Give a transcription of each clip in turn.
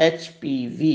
HPV,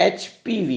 HPV,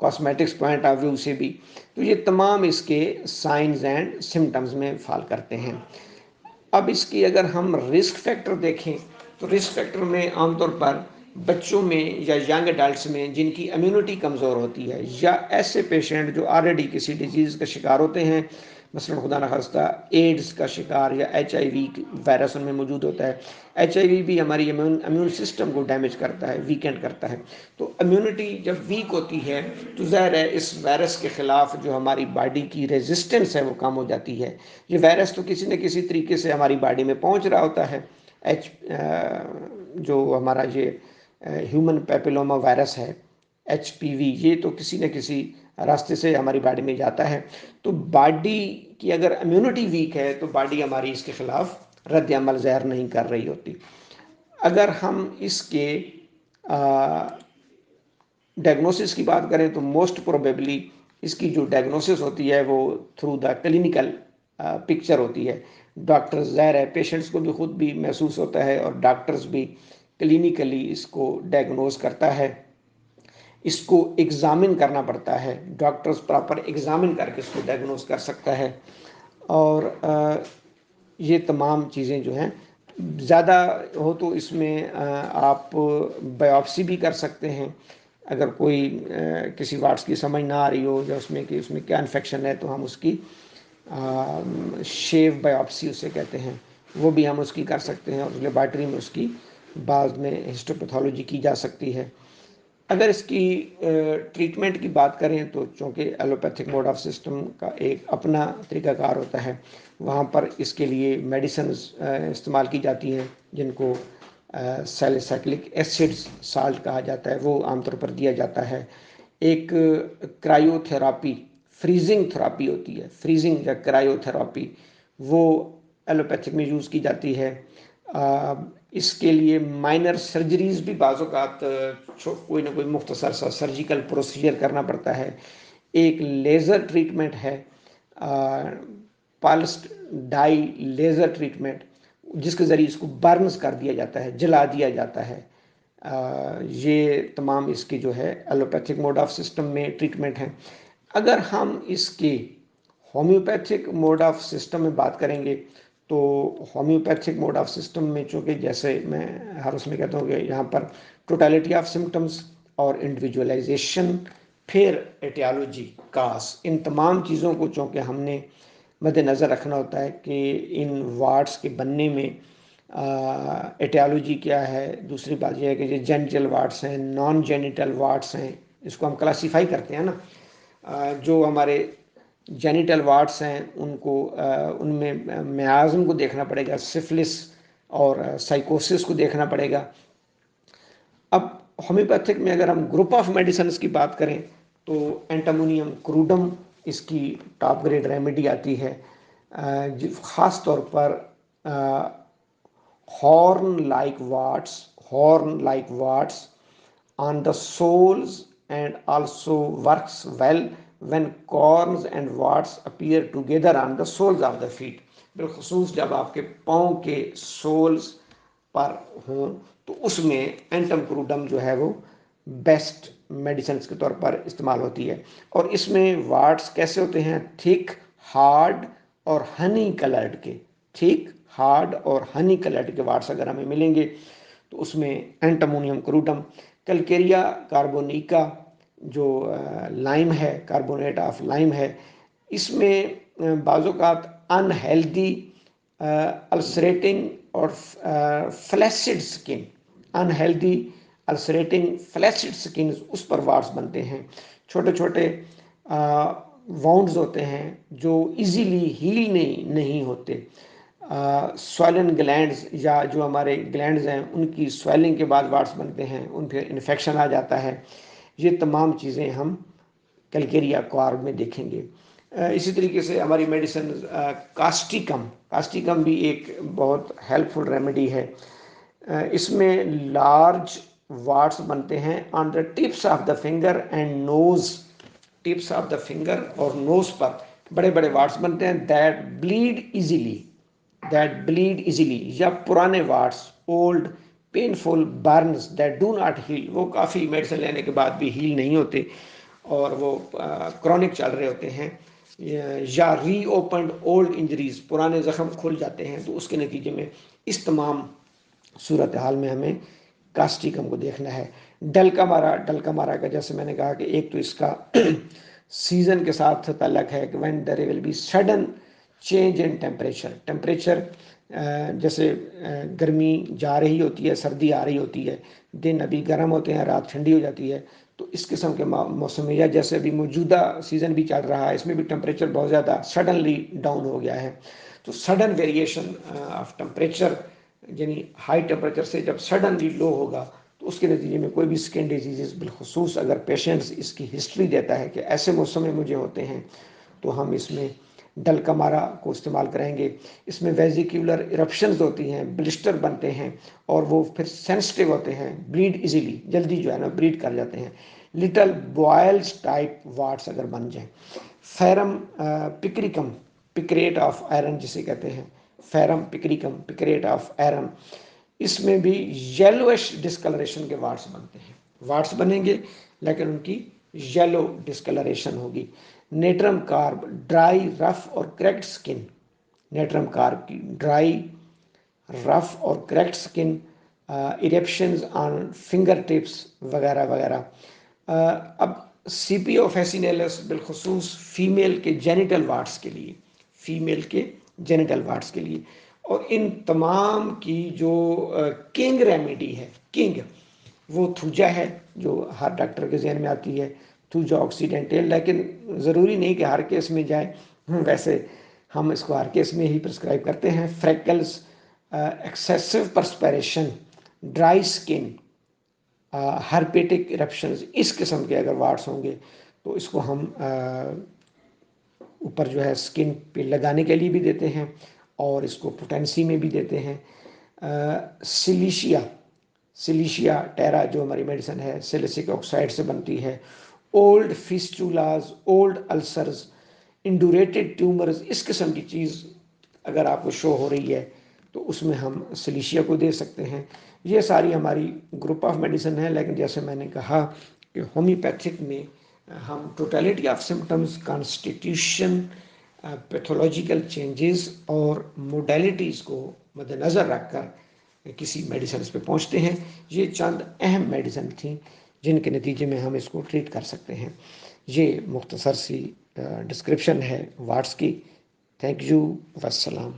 cosmetics point of view سے بھی. تو یہ تمام اس کے سائنز اینڈ سمٹمز میں فال کرتے ہیں. اب اس کی اگر ہم رسک فیکٹر دیکھیں تو رسک فیکٹر میں عام طور پر بچوں میں یا ینگ اڈلٹس میں جن کی امیونٹی کمزور ہوتی ہے یا ایسے پیشنٹ جو آلریڈی کسی ڈیزیز کا شکار ہوتے ہیں، مثلا خدا نخواستہ ایڈز کا شکار یا HIV وائرس ان میں موجود ہوتا ہے. HIV بھی ہماری امیون سسٹم کو ڈیمیج کرتا ہے، ویکینڈ کرتا ہے. تو امیونٹی جب ویک ہوتی ہے تو ظاہر ہے اس وائرس کے خلاف جو ہماری باڈی کی ریزسٹنس ہے وہ کم ہو جاتی ہے. یہ وائرس تو کسی نہ کسی طریقے سے ہماری باڈی میں پہنچ رہا ہوتا ہے. جو ہمارا یہ ہیومن پیپلوما وائرس ہے HPV، یہ تو کسی نہ کسی راستے سے ہماری باڈی میں جاتا ہے. تو باڈی کی اگر امیونٹی ویک ہے تو باڈی ہماری اس کے خلاف رد عمل ظاہر نہیں کر رہی ہوتی. اگر ہم اس کے ڈائگنوسس کی بات کریں تو موسٹ پروبیبلی اس کی جو ڈائگنوسس ہوتی ہے وہ تھرو دا کلینکل پکچر ہوتی ہے. ڈاکٹرز ظاہر ہے پیشنٹس کو بھی خود بھی محسوس ہوتا ہے اور ڈاکٹرز بھی کلینکلی اس کو ڈائگنوز کرتا ہے. اس کو ایگزامن کرنا پڑتا ہے، ڈاکٹرز پراپر ایگزامن کر کے اس کو ڈائگنوز کر سکتا ہے. اور یہ تمام چیزیں جو ہیں زیادہ ہو تو اس میں آپ بایوپسی بھی کر سکتے ہیں. اگر کوئی کسی وارڈس کی سمجھ نہ آ رہی ہو یا اس میں کیا انفیکشن ہے تو ہم اس کی شیو بایوپسی اسے کہتے ہیں، وہ بھی ہم اس کی کر سکتے ہیں اور لیبارٹری میں اس کی بعد میں ہسٹوپیتھولوجی کی جا سکتی ہے. اگر اس کی ٹریٹمنٹ کی بات کریں تو چونکہ ایلوپیتھک موڈ آف سسٹم کا ایک اپنا طریقہ کار ہوتا ہے، وہاں پر اس کے لیے میڈیسنز استعمال کی جاتی ہیں جن کو سیلیسائکلک ایسڈ سالٹ کہا جاتا ہے، وہ عام طور پر دیا جاتا ہے. ایک کرائیو تھراپی، فریزنگ تھراپی ہوتی ہے، فریزنگ یا کرائیو تھراپی، وہ ایلوپیتھک میں یوز کی جاتی ہے. اس کے لیے مائنر سرجریز بھی بعض اوقات کوئی نہ کوئی مختصر سا سرجیکل پروسیجر کرنا پڑتا ہے. ایک لیزر ٹریٹمنٹ ہے، پلسڈ ڈائی لیزر ٹریٹمنٹ، جس کے ذریعے اس کو برنز کر دیا جاتا ہے، جلا دیا جاتا ہے. یہ تمام اس کی جو ہے ایلوپیتھک موڈ آف سسٹم میں ٹریٹمنٹ ہیں. اگر ہم اس کے ہومیوپیتھک موڈ آف سسٹم میں بات کریں گے تو ہومیوپیتھک موڈ آف سسٹم میں چونکہ جیسے میں ہر اس میں کہتا ہوں کہ یہاں پر ٹوٹیلٹی آف سمٹمز اور انڈیویجولائزیشن، پھر ایٹیالوجی، کاز، ان تمام چیزوں کو چونکہ ہم نے مد نظر رکھنا ہوتا ہے کہ ان وارڈس کے بننے میں ایٹیالوجی کیا ہے. دوسری بات یہ ہے کہ یہ جینیٹل وارڈس ہیں، نان جینیٹل وارڈس ہیں، اس کو ہم کلاسیفائی کرتے ہیں نا. جو ہمارے جینیٹل وارڈس ہیں ان کو ان میں میازم کو دیکھنا پڑے گا، سفلس اور سائیکوسس کو دیکھنا پڑے گا. اب ہومیوپیتھک میں اگر ہم گروپ آف میڈیسنز کی بات کریں تو اینٹامونیم کروڈم اس کی ٹاپ گریڈ ریمیڈی آتی ہے. خاص طور پر horn like warts on the soles and also works well when corns and warts appear together on the soles of the feet. بالخصوص جب آپ کے پاؤں کے سولز پر ہوں تو اس میں اینٹم کروڈم جو ہے وہ بیسٹ میڈیسنز کے طور پر استعمال ہوتی ہے. اور اس میں وارٹس کیسے ہوتے ہیں؟ تھک، ہارڈ اور ہنی کلرڈ کے. تھک، ہارڈ اور ہنی کلرڈ کے وارٹس اگر ہمیں ملیں گے تو اس میں اینٹامونیم کروڈم. کلکیریا کاربونیکا جو لائم ہے، کاربونیٹ آف لائم ہے، اس میں بعض اوقات انہیلدی السریٹنگ اور فلیسڈ سکن، انہیلدی السریٹنگ فلیسڈ سکنز، اس پر وارٹس بنتے ہیں. چھوٹے چھوٹے واؤنڈز ہوتے ہیں جو ایزیلی ہیل نہیں ہوتے. سویلن گلینڈز یا جو ہمارے گلینڈز ہیں ان کی سویلنگ کے بعد وارٹس بنتے ہیں، ان پہ انفیکشن آ جاتا ہے. یہ تمام چیزیں ہم کلکیریا کارب میں دیکھیں گے. اسی طریقے سے ہماری میڈیسن کاسٹیکم بھی ایک بہت ہیلپ فل ریمیڈی ہے. اس میں لارج وارٹس بنتے ہیں on the tips of the finger and nose. Tips of the finger اور نوز پر بڑے بڑے وارٹس بنتے ہیں دیٹ بلیڈ ایزیلی. یا پرانے warts, old painful burns that do not heal, وہ کافی میڈیسن لینے کے بعد بھی ہیل نہیں ہوتے. اور وہ کرونک چل رہے ہوتے ہیں یا ری اوپنڈ اولڈ انجریز، پرانے زخم کھل جاتے ہیں، تو اس کے نتیجے میں اس تمام صورتحال میں ہمیں کاسٹیکم کو دیکھنا ہے۔ ڈل کا مارا کا جیسے میں نے کہا کہ ایک تو اس کا سیزن کے ساتھ تعلق ہے کہ when there will be sudden change in temperature, جیسے گرمی جا رہی ہوتی ہے، سردی آ رہی ہوتی ہے، دن ابھی گرم ہوتے ہیں، رات ٹھنڈی ہو جاتی ہے، تو اس قسم کے موسم یا جیسے ابھی موجودہ سیزن بھی چل رہا ہے، اس میں بھی ٹیمپریچر بہت زیادہ سڈنلی ڈاؤن ہو گیا ہے، تو سڈن ویریشن آف ٹیمپریچر، یعنی ہائی ٹیمپریچر سے جب سڈنلی لو ہوگا تو اس کے نتیجے میں کوئی بھی اسکن ڈیزیزز، بالخصوص اگر پیشنٹس اس کی ہسٹری دیتا ہے کہ ایسے موسم میں مجھے ہوتے ہیں، تو ہم اس میں ڈل کمارا کو استعمال کریں گے۔ اس میں ویزیکیولر ایرپشنز ہوتی ہیں، بلسٹر بنتے ہیں، اور وہ پھر سینسٹیو ہوتے ہیں، بلیڈ ایزیلی، جلدی جو ہے نا بلیڈ کر جاتے ہیں، لٹل بوائلز ٹائپ واٹس اگر بن جائیں۔ فیرم پکریکم، پکریٹ آف آئرن جسے کہتے ہیں، فیرم پکریکم، پکریٹ آف آئرن، اس میں بھی یلوش ڈسکلریشن کے واٹس بنتے ہیں، واٹس بنیں گے لیکن ان کی یلو ڈسکلریشن ہوگی۔ نیٹرم کارب، ڈرائی رف اور کریکٹ سکن، نیٹرم کارب کی ڈرائی رف اور کریکٹ سکن، ایرپشنز آن فنگر ٹپس وغیرہ وغیرہ۔ اب سی پی او فیسینیلس بالخصوص فیمیل کے جینیٹل وارڈس کے لیے، فیمیل کے جینیٹل وارڈس کے لیے، اور ان تمام کی جو کنگ ریمیڈی ہے، کنگ وہ تھوجا ہے جو ہر ڈاکٹر کے ذہن میں آتی ہے، تھوجا آکسیڈینٹل، لیکن ضروری نہیں کہ ہر کیس میں جائے، ویسے ہم اس کو ہر کیس میں ہی پرسکرائب کرتے ہیں۔ فریکلز، ایکسیسو پرسپیریشن، ڈرائی سکن، ہرپیٹک ایرپشنز، اس قسم کے اگر وارڈس ہوں گے تو اس کو ہم اوپر جو ہے سکن پہ لگانے کے لیے بھی دیتے ہیں، اور اس کو پوٹینسی میں بھی دیتے ہیں۔ سلیشیا ٹیرا جو ہماری میڈیسن ہے سلیسک آکسائڈ سے بنتی ہے۔ اولڈ فسٹولاز، اولڈ السرز، انڈوریٹڈ ٹیومرز، اس قسم کی چیز اگر آپ کو شو ہو رہی ہے تو اس میں ہم سلیشیا کو دے سکتے ہیں۔ یہ ساری ہماری گروپ آف میڈیسن ہے، لیکن جیسے میں نے کہا کہ ہومیوپیتھک میں ہم totality of symptoms, constitution, pathological changes اور موڈیلٹیز کو مد نظر رکھ کر کسی میڈیسنز پہ پہنچتے ہیں۔ یہ چند اہم میڈیسن تھیں جن کے نتیجے میں ہم اس کو ٹریٹ کر سکتے ہیں۔ یہ مختصر سی ڈسکرپشن ہے وارڈس کی۔ تھینک یو، والسلام۔